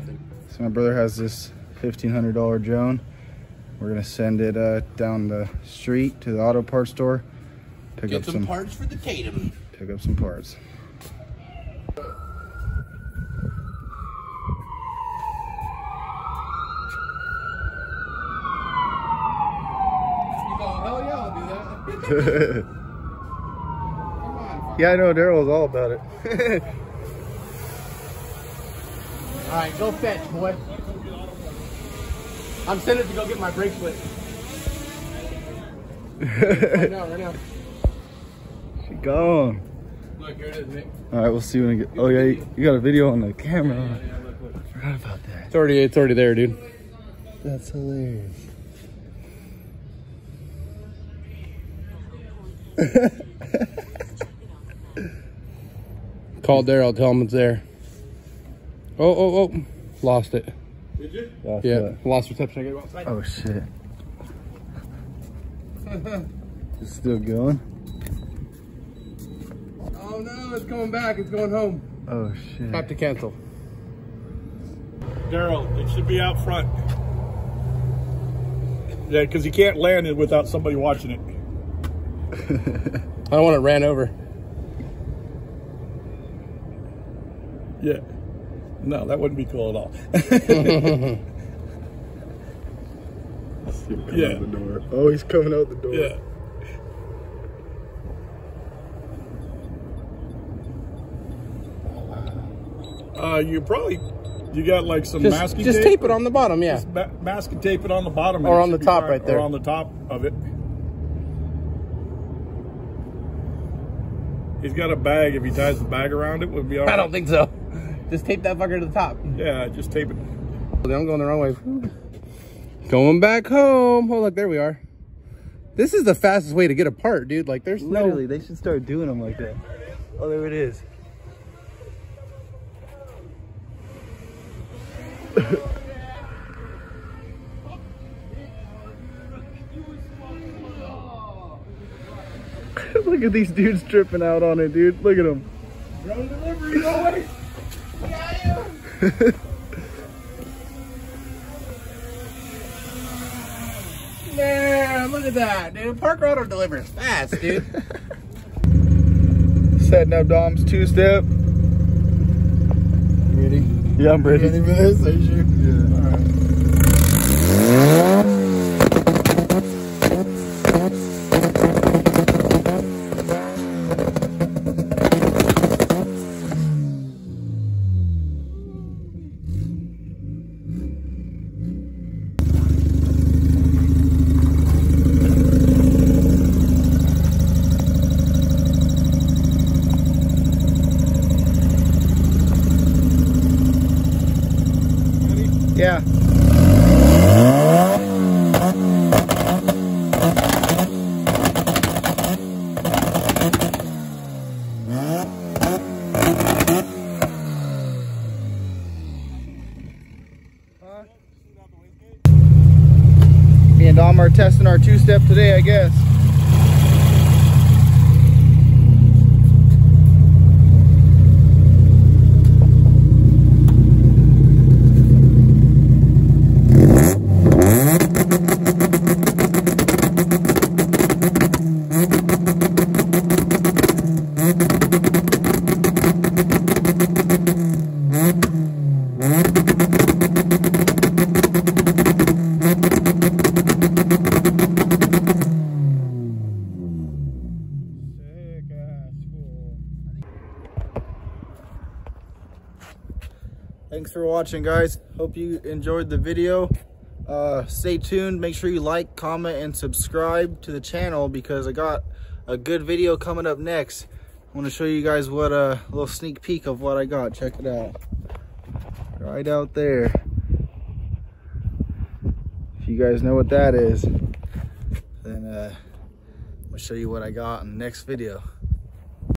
nothing. So my brother has this $1,500 drone. We're gonna send it down the street to the auto parts store. Get some parts for the Tatum. Pick up some parts. Hell yeah, I'll do that. Yeah, I know Daryl's all about it. All right, go fetch, boy. I'm sending it to go get my brake split. Right now. She gone. Look, here it is, Nick. All right, we'll see when I get. Oh yeah, you got a video on the camera. Yeah, I forgot about that. It's already there, dude. That's hilarious. Call Daryl, tell him it's there. Oh, lost it. Did you? Yeah, lost reception. I gotta go outside. Oh shit. It's still going? Oh no, it's going back. It's going home. Oh shit. Have to cancel. Daryl, it should be out front. Yeah, because you can't land it without somebody watching it. I don't want it ran over. Yeah. No, that wouldn't be cool at all. Yeah. Out the door. Oh, he's coming out the door. Yeah. You got like some masking tape? Just tape it on the bottom, yeah. Just masking tape it on the bottom. Or on the top right there. Or on the top of it. He's got a bag. If he ties the bag around it, would be all right. I don't think so. Just tape that fucker to the top. Yeah, just tape it. I'm going the wrong way. Going back home. Oh, look, there we are. This is the fastest way to get a part, dude. Like, there's literally, they should start doing them like that. Oh, there it is. Look at these dudes tripping out on it, dude. Look at them. Drone delivery, boy. Man, look at that, dude. Parker Auto delivers fast, dude. Setting up Dom's two-step. You ready? Yeah, I'm ready. You ready for this? Are you sure? Yeah. All right. Yeah. Me and Dom are testing our two-step today, I guess. Thanks for watching, guys. Hope you enjoyed the video. Stay tuned. Make sure you like, comment, and subscribe to the channel because I got a good video coming up next. I want to show you guys what a little sneak peek of what I got. Check it out. Right out there. If you guys know what that is, then I'm going to show you what I got in the next video.